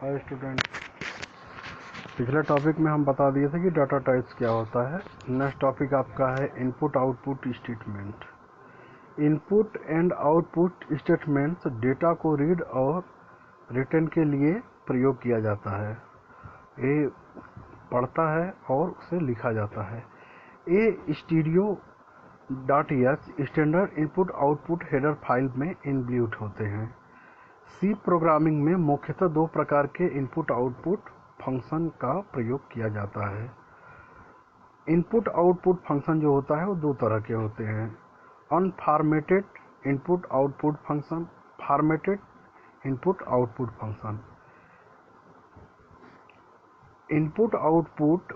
Hi student, पिछले topic में हम बता दिए थे कि डाटा टाइप्स क्या होता है। नेक्स्ट टॉपिक आपका है input output statement. Input and output statements data को रीड और रिटर्न के लिए प्रयोग किया जाता है। ये पढ़ता है और उसे लिखा जाता है। ये stereo dot S standard input output header file में इनबिल्ट होते हैं। सी प्रोग्रामिंग में मुख्यतः दो प्रकार के इनपुट आउटपुट फंक्शन का प्रयोग किया जाता है। इनपुट आउटपुट फंक्शन जो होता है वो दो तरह के होते हैं। Unformatted input output function, formatted input output function. Input output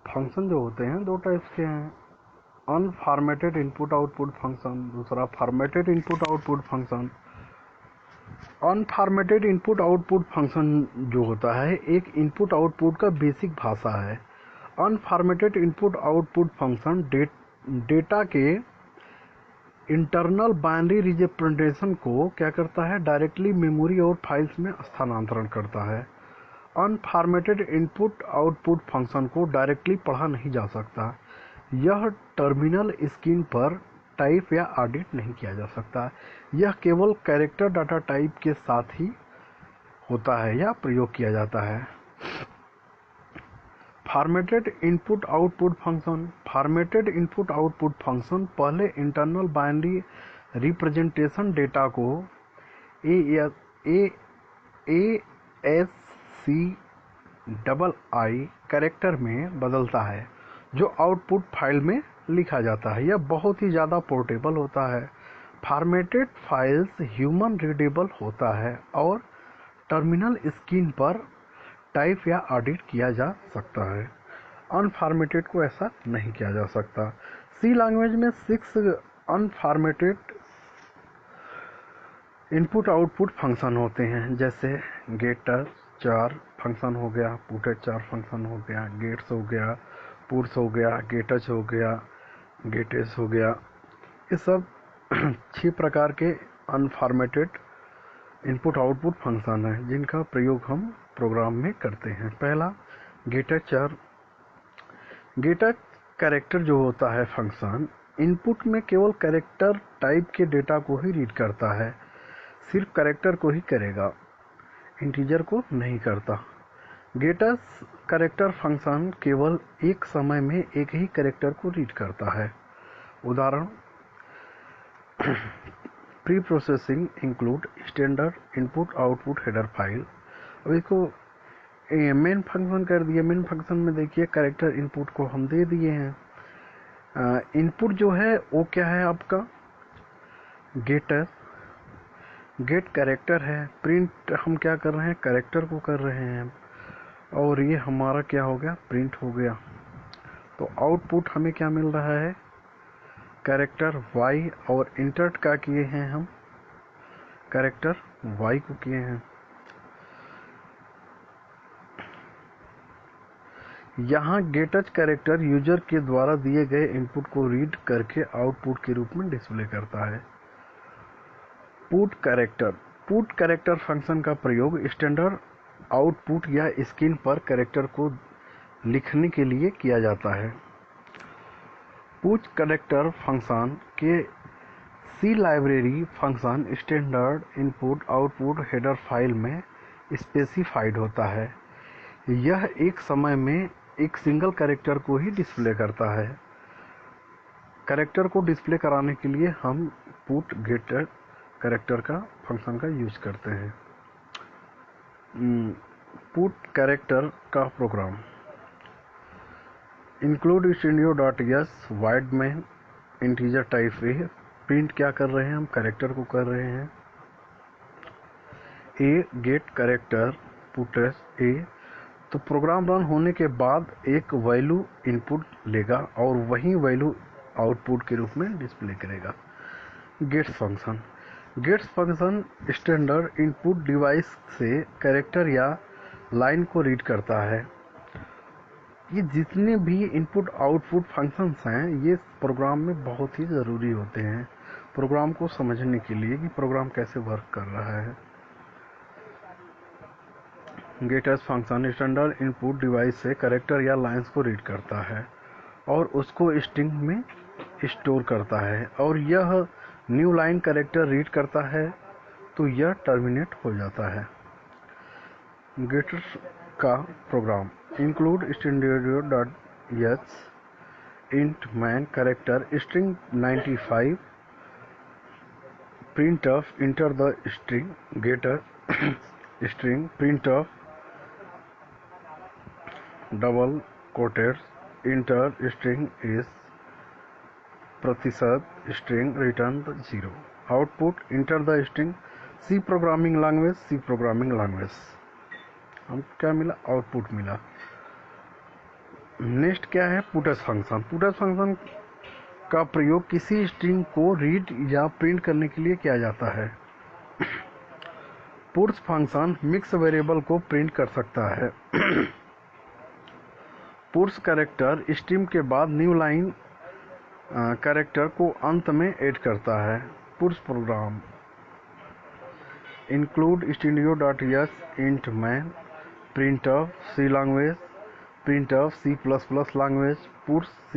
function जो होते हैं दो टाइप्स के हैं। अनफॉर्मेटेड इनपुट आउटपुट फंक्शन, दूसरा formatted input output function. Unformatted input output function जो होता है एक इनपुट आउटपुट का बेसिक भाषा है। Unformatted input output function data के इंटरनल बाइनरी रिप्रेजेंटेशन को क्या करता है, डायरेक्टली मेमोरी और फाइल्स में स्थानांतरण करता है। अनफॉर्मेटेड इनपुट आउटपुट फंक्शन को डायरेक्टली पढ़ा नहीं जा सकता। यह टर्मिनल स्क्रीन पर टाइप या ऑडिट नहीं किया जा सकता। यह केवल कैरेक्टर डाटा टाइप के साथ ही होता है या प्रयोग किया जाता है। Formatted input output function. Formatted input output function पहले इंटरनल बाइनरी रिप्रेजेंटेशन डेटा को ASCII कैरेक्टर में बदलता है जो आउटपुट फाइल में लिखा जाता है। यह बहुत ही ज़्यादा पोर्टेबल होता है। फॉर्मेटेड फाइल्स ह्यूमन रीडेबल होता है और टर्मिनल स्क्रीन पर टाइप या ऑडिट किया जा सकता है। अनफॉर्मेटेड को ऐसा नहीं किया जा सकता। सी लैंग्वेज में 6 अनफॉर्मेटेड इनपुट आउटपुट फंक्शन होते हैं, जैसे गेटर 4 फंक्शन हो गया, पुटर 4 फंक्शन हो गया, गेट्स हो गया, पुट्स हो गया, गेटच हो गया, गेटेस हो गया। ये सब 6 प्रकार के अनफॉर्मेटेड इनपुट आउटपुट फंक्शन हैं जिनका प्रयोग हम प्रोग्राम में करते हैं। पहला गेटर 4। गेटर कैरेक्टर जो होता है फंक्शन इनपुट में केवल कैरेक्टर टाइप के डेटा को ही रीड करता है, सिर्फ कैरेक्टर को ही करेगा, इंटीजर को नहीं करता। गेटर्स कैरेक्टर फंक्शन केवल एक समय में एक ही कैरेक्टर को रीड करता है। उदाहरण pre processing include standard input output header file. अब इसको मेन फंक्शन कर दिया। मेन फंक्शन में देखिए कैरेक्टर इनपुट को हम दे दिए हैं। इनपुट जो है वो क्या है आपका, गेटर, गेट कैरेक्टर है। प्रिंट हम क्या कर रहे हैं, कैरेक्टर को कर रहे हैं, और ये हमारा क्या हो गया, प्रिंट हो गया। तो आउटपुट हमें क्या मिल रहा है, कैरेक्टर y, और इंटर क्या किए हैं हम, कैरेक्टर y को किए हैं। यहाँ गेटच कैरेक्टर यूजर के द्वारा दिए गए इनपुट को रीड करके आउटपुट के रूप में डिस्प्ले करता है। Put character. Put character function का प्रयोग स्टैंडर्ड आउटपुट या स्क्रीन पर कैरेक्टर को लिखने के लिए किया जाता है। पुट कैरेक्टर फंक्शन के C library function standard input output header file में स्पेसिफाइड होता है। यह एक समय में एक सिंगल कैरेक्टर को ही डिस्प्ले करता है। कैरेक्टर को डिस्प्ले कराने के लिए हम पुट गेटर कैरेक्टर का फंक्शन का यूज करते हैं। पुट कैरेक्टर का program include studio dot s wide में इंटीजर टाइप ए। प्रिंट क्या कर रहे हैं हम, कैरेक्टर को कर रहे हैं। ए गेट कैरेक्टर पुटस ए। तो प्रोग्राम रन होने के बाद एक वैल्यू इनपुट लेगा और वही वैल्यू आउटपुट के रूप में डिस्प्ले करेगा। Gets function. Gets function standard input device से कैरेक्टर या लाइन को रीड करता है। ये जितने भी इनपुट आउटपुट फंक्शंस हैं ये प्रोग्राम में बहुत ही ज़रूरी होते हैं प्रोग्राम को समझने के लिए कि प्रोग्राम कैसे वर्क कर रहा है। Getters function standard input device से कैरेक्टर या लाइंस को रीड करता है और उसको स्ट्रिंग में स्टोर करता है, और यह न्यू लाइन कैरेक्टर रीड करता है तो यह टर्मिनेट हो जाता है। गेटर्स का program include stdio.h int man character string 95 printf enter the string getter string printf double quotes enter string is प्रतिशत string return the 0 output enter the string C programming language हम क्या मिला, output मिला। Next क्या है, puts function. Puts function का प्रयोग किसी स्ट्रिंग को रीड या प्रिंट करने के लिए किया जाता है। पुट्स फंक्शन मिक्स वेरिएबल को प्रिंट कर सकता है। पुट्स कैरेक्टर स्ट्रिंग के बाद न्यू लाइन कैरेक्टर को अंत में ऐड करता है। Puts program include stdio.h int man printf C language printf C++ language puts C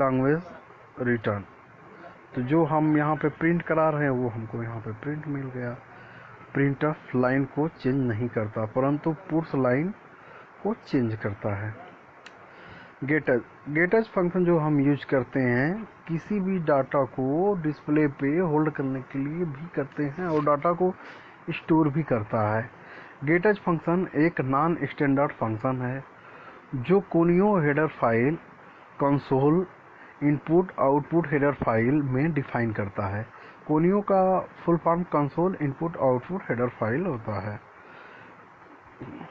language return। तो जो हम यहाँ पे प्रिंट करा रहे हैं वो हमको यहाँ पे प्रिंट मिल गया। प्रिंटफ लाइन को चेंज नहीं करता परंतु पुट्स लाइन को चेंज करता है। गेटर्स फंक्शन जो हम यूज करते हैं किसी भी डाटा को डिस्प्ले पे होल्ड करने के लिए भी करते हैं और डाटा को स्टोर भी करता है। गेटर्स फंक्शन एक नॉन स्टैंडर्ड फंक्शन है जो conio header file console input output header file में डिफाइन करता है। कोनियो का full form console input output header file होता है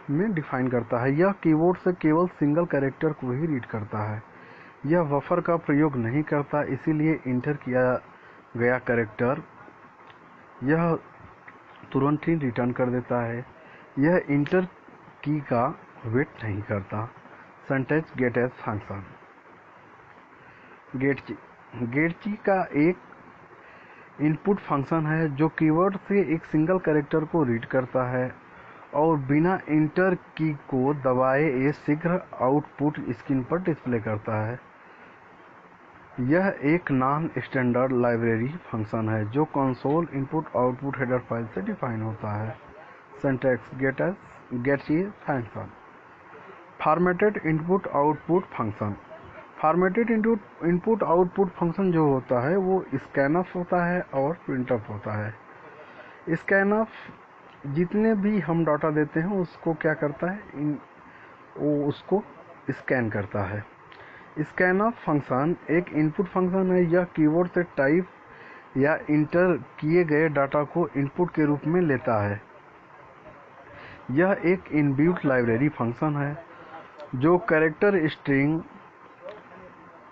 में डिफाइन करता है। यह कीबोर्ड से केवल सिंगल कैरेक्टर को ही रीड करता है। यह बफर का प्रयोग नहीं करता, इसीलिए इंटर किया गया कैरेक्टर यह तुरंत ही रिटर्न कर देता है। यह इंटर की का वेट नहीं करता। सिंटैक्स गेटर्स फंक्शन गेटची का एक इनपुट फंक्शन है जो कीवर्ड से एक सिंगल कैरेक्टर को रीड करता है और बिना इंटर की को दबाए ये शीघ्र आउटपुट स्क्रीन पर डिस्प्ले करता है। यह एक नॉन स्टैंडर्ड लाइब्रेरी फंक्शन है जो console input output header file से डिफाइन होता है। सिंटैक्स गेटची function formatted input output function formatted input output function जो होता है वो स्कैनफ होता है और प्रिंटफ होता है। स्कैनफ जितने भी हम डाटा देते हैं उसको क्या करता है, वो उसको स्कैन करता है। स्कैनफ फंक्शन एक इनपुट फंक्शन है। यह कीबोर्ड से टाइप या इंटर किए गए डाटा को इनपुट के रूप में लेता है। यह एक इनबिल्ट लाइब्रेरी फंक्शन है जो कैरेक्टर स्ट्रिंग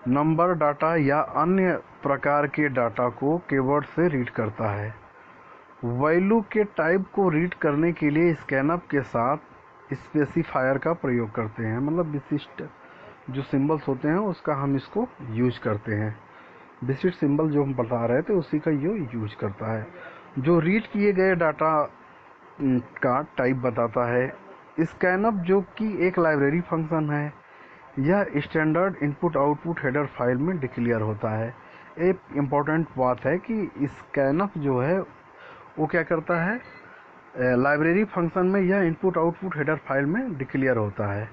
नंबर डाटा या अन्य प्रकार के डाटा को कीबोर्ड से रीड करता है। वैल्यू के टाइप को रीड करने के लिए स्कैनअप के साथ स्पेसिफायर का प्रयोग करते हैं, मतलब विशिष्ट जो सिंबल्स होते हैं उसका हम इसको यूज करते हैं। विशिष्ट सिंबल जो हम बता रहे थे उसी का ये यूज करता है जो रीड किए गए डाटा का टाइप बताता है। स्कैनअप जो कि एक लाइब्रेरी फंक्शन है, यह standard input output header file में डिक्लेयर होता है। एक इम्पॉर्टेंट बात है कि स्कैनअप जो है वो क्या करता है, लाइब्रेरी फंक्शन में यह इनपुट आउटपुट हेडर फाइल में डिक्लेयर होता है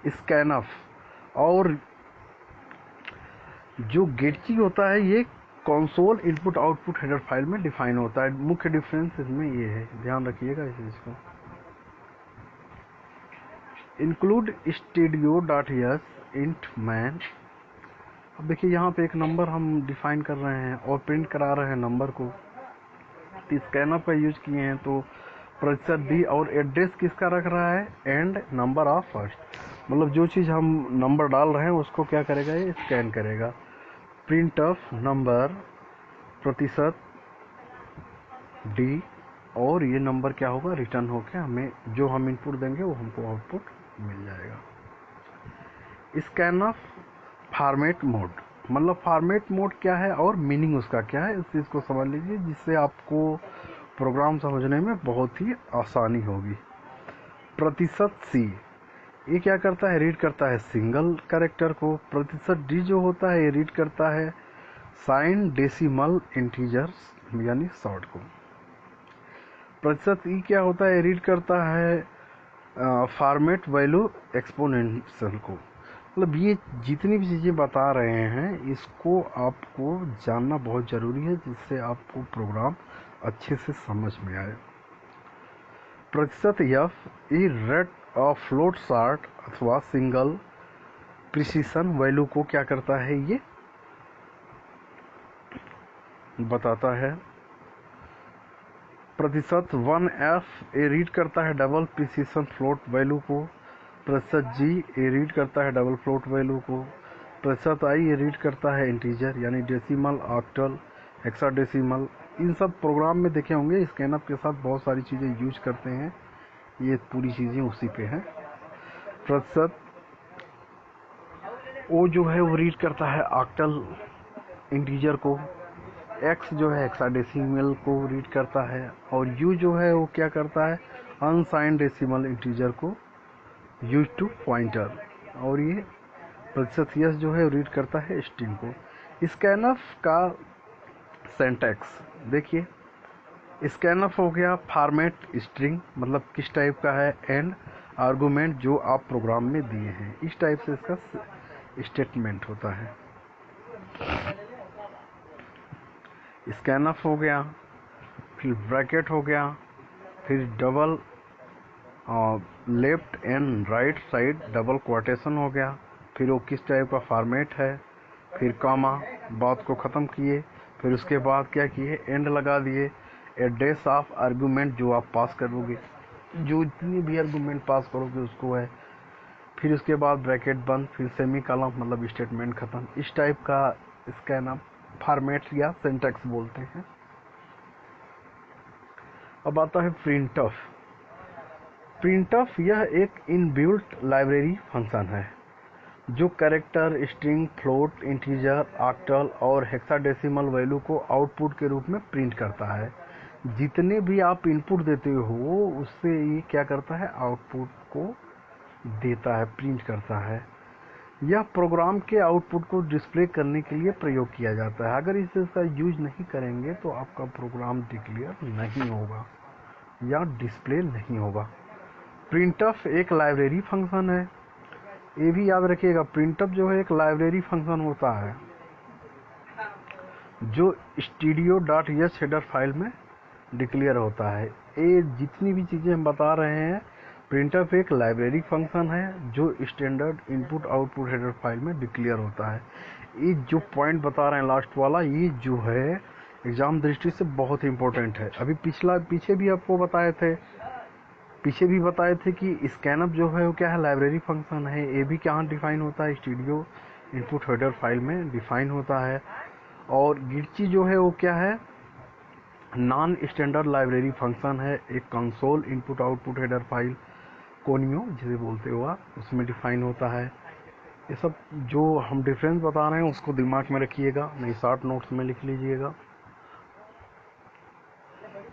स्कैनअप, और जो गेटची होता है ये console input output header file में डिफाइन होता है। मुख्य डिफरेंस इसमें ये है, ध्यान रखिएगा इस चीज को। Include stdio.h int man। अब देखिए यहाँ पे एक नंबर हम डिफाइन कर रहे हैं और प्रिंट करा रहे हैं नंबर को। स्कैनअप का यूज किए हैं तो प्रतिशत डी और एड्रेस किसका रख रहा है, एंड नंबर ऑफ फर्स्ट, मतलब जो चीज़ हम नंबर डाल रहे हैं उसको क्या करेगा, ये स्कैन करेगा। प्रिंट ऑफ नंबर प्रतिशत डी, और ये नंबर क्या होगा, रिटर्न होकर हमें जो हम इनपुट देंगे वो हमको आउटपुट मिल जाएगा। स्कैनअप फॉर्मेट मोड, मतलब फॉर्मेट मोड क्या है और मीनिंग उसका क्या है, इस चीज़ को समझ लीजिए जिससे आपको प्रोग्राम समझने में बहुत ही आसानी होगी। प्रतिशत सी ये क्या करता है, रीड करता है सिंगल कैरेक्टर को। प्रतिशत डी जो होता है ये रीड करता है साइन डेसिमल इंटीजर्स यानी शॉर्ट को। प्रतिशत ई क्या होता है, रीड करता है फॉर्मेट वैल्यू एक्सपोनेंशियल को। मतलब ये जितनी भी चीज़ें बता रहे हैं इसको आपको जानना बहुत ज़रूरी है, जिससे आपको प्रोग्राम अच्छे से समझ में आए। प्रतिशत F E rate of float short अथवा सिंगल प्रिसिशन वैल्यू को क्या करता है, ये बताता है। प्रतिशत 1F ए रीड करता है डबल प्रिसिशन फ्लोट वैल्यू को। प्रतिशत जी ए रीड करता है डबल फ्लोट वैल्यू को। प्रतिशत आई ए रीड करता है इंटीजर यानी डेसिमल, ऑक्टल, हेक्साडेसिमल। इन सब प्रोग्राम में देखे होंगे स्कैनअप के साथ बहुत सारी चीज़ें यूज करते हैं, ये पूरी चीज़ें उसी पे हैं। प्रतिशत ओ जो है वो रीड करता है ऑक्टल इंटीजर को। एक्स जो है हेक्साडेसिमल को रीड करता है, और यू जो है वो क्या करता है अनसाइंड डेसिमल इंटीजर को यूज टू पॉइंटर। और ये प्रतिशत यस जो है रीड करता है स्ट्रिंग को। स्कैनफ का सेंटेक्स देखिए, स्कैनफ हो गया फॉर्मेट स्ट्रिंग, मतलब किस टाइप का है, एंड आर्गुमेंट जो आप प्रोग्राम में दिए हैं, इस टाइप से इसका स्टेटमेंट होता है। स्कैनफ हो गया, फिर ब्रैकेट हो गया, फिर double left and right side double quotation हो गया, फिर वो किस टाइप का फॉर्मेट है, फिर कॉमा, बात को ख़त्म किए, फिर उसके बाद क्या किए, एंड लगा दिए, एड्रेस ऑफ आर्गुमेंट जो आप पास करोगे, जो जितनी भी आर्गुमेंट पास करोगे उसको है, फिर उसके बाद ब्रैकेट बंद, फिर सेमी कॉलम, मतलब स्टेटमेंट ख़त्म। इस टाइप का स्कैनअप फॉर्मेट या सिंटैक्स बोलते हैं। अब आता है प्रिंटफ। प्रिंटफ यह एक इनबिल्ट लाइब्रेरी फंक्शन है जो character, string, float, integer, octal और हेक्साडेसिमल वैल्यू को आउटपुट के रूप में प्रिंट करता है। जितने भी आप इनपुट देते हो उससे ये क्या करता है, आउटपुट को देता है, प्रिंट करता है। यह प्रोग्राम के आउटपुट को डिस्प्ले करने के लिए प्रयोग किया जाता है। अगर इसे इसका यूज नहीं करेंगे तो आपका प्रोग्राम डिक्लेयर नहीं होगा या डिस्प्ले नहीं होगा। प्रिंटफ एक लाइब्रेरी फंक्शन है, ये भी याद रखिएगा। प्रिंटफ जो है एक लाइब्रेरी फंक्शन होता है जो stdio.h हेडर फाइल में डिक्लेयर होता है। ये जितनी भी चीज़ें हम बता रहे हैं, प्रिंटफ एक लाइब्रेरी फंक्शन है जो standard input output header file में डिक्लेयर होता है। ये जो पॉइंट बता रहे हैं लास्ट वाला, ये जो है एग्जाम दृष्टि से बहुत इंपॉर्टेंट है। अभी पीछे भी आपको बताए थे कि स्कैनअप जो है वो क्या है, लाइब्रेरी फंक्शन है। ये भी कहाँ डिफाइन होता है, स्टूडियो इनपुट हेडर फाइल में डिफाइन होता है। और गिरची जो है वो क्या है, नॉन स्टैंडर्ड लाइब्रेरी फंक्शन है, एक console input output header file conio जिसे बोलते हो आप, उसमें डिफाइन होता है। ये सब जो हम डिफरेंस बता रहे हैं उसको दिमाग में रखिएगा, नहीं शॉर्ट नोट्स में लिख लीजिएगा।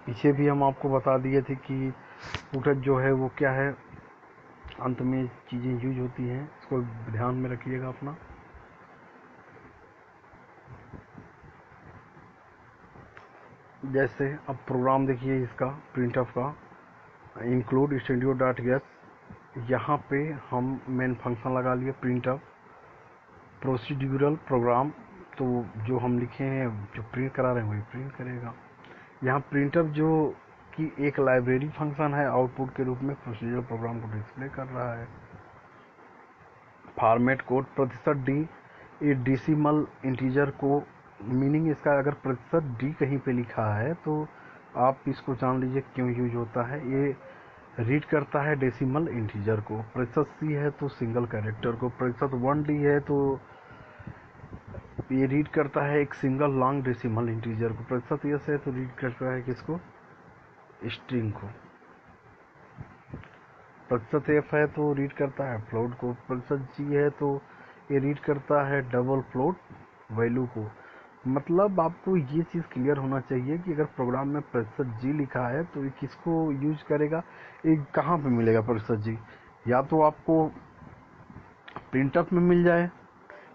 पीछे भी हम आपको बता दिए थे कि पुटअप जो है वो क्या है, अंत में चीज़ें यूज होती हैं, इसको ध्यान में रखिएगा अपना। जैसे अब प्रोग्राम देखिए इसका, प्रिंटफ का, इंक्लूड stdio.h, यहाँ पे हम मेन फंक्शन लगा लिए प्रिंटफ। प्रोसीड्यूरल प्रोग्राम, तो जो हम लिखे हैं जो प्रिंट करा रहे हैं वही प्रिंट करेगा। यहाँ प्रिंटफ जो कि एक लाइब्रेरी फंक्शन है, आउटपुट के रूप में प्रोसीजरल प्रोग्राम को डिस्प्ले कर रहा है। फॉर्मेट कोड प्रतिशत डी, ये डेसिमल इंटीजर को, मीनिंग इसका अगर प्रतिशत डी कहीं पे लिखा है तो आप इसको जान लीजिए क्यों यूज होता है। ये रीड करता है डेसिमल इंटीजर को। प्रतिशत सी है तो सिंगल कैरेक्टर को। प्रतिशत 1D है तो ये रीड करता है एक सिंगल लॉन्ग डेसिमल इंटीजर को। प्रतिशत एस है तो रीड करता है किसको, स्ट्रिंग को। प्रतिशत एफ है तो रीड करता है फ्लोट को। प्रतिशत जी है तो ये रीड करता है डबल फ्लोट वैल्यू को। मतलब आपको ये चीज़ क्लियर होना चाहिए कि अगर प्रोग्राम में %G लिखा है तो ये किसको यूज करेगा, ये कहाँ पे मिलेगा %G। या तो आपको प्रिंटअप में मिल जाए,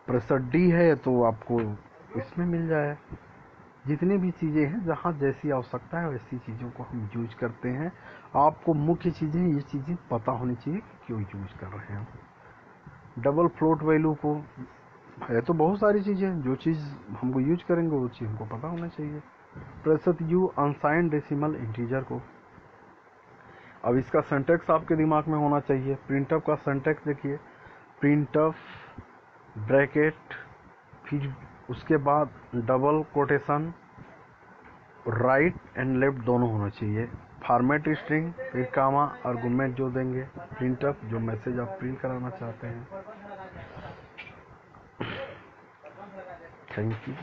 %D है तो आपको इसमें मिल जाए। जितनी भी चीज़ें हैं जहाँ जैसी आवश्यकता है वैसी चीज़ों को हम यूज करते हैं। आपको मुख्य चीज़ें ये चीज़ें पता होनी चाहिए कि क्यों यूज कर रहे हैं। डबल फ्लोट वैल्यू को है तो बहुत सारी चीज़ें, जो चीज़ हमको यूज करेंगे वो चीज़ हमको पता होना चाहिए। %U अनसाइंड डेसिमल इंटीजर को, अब इसका सिंटैक्स आपके दिमाग में होना चाहिए। प्रिंटअप का सिंटैक्स देखिए, प्रिंटअप ब्रैकेट, फिर उसके बाद double quotation, right and left दोनों होना चाहिए। फॉर्मेट स्ट्रिंग, फिर कामा, आर्गुमेंट जो देंगे, प्रिंटअप जो मैसेज आप प्रिंट कराना चाहते हैं। Thank you.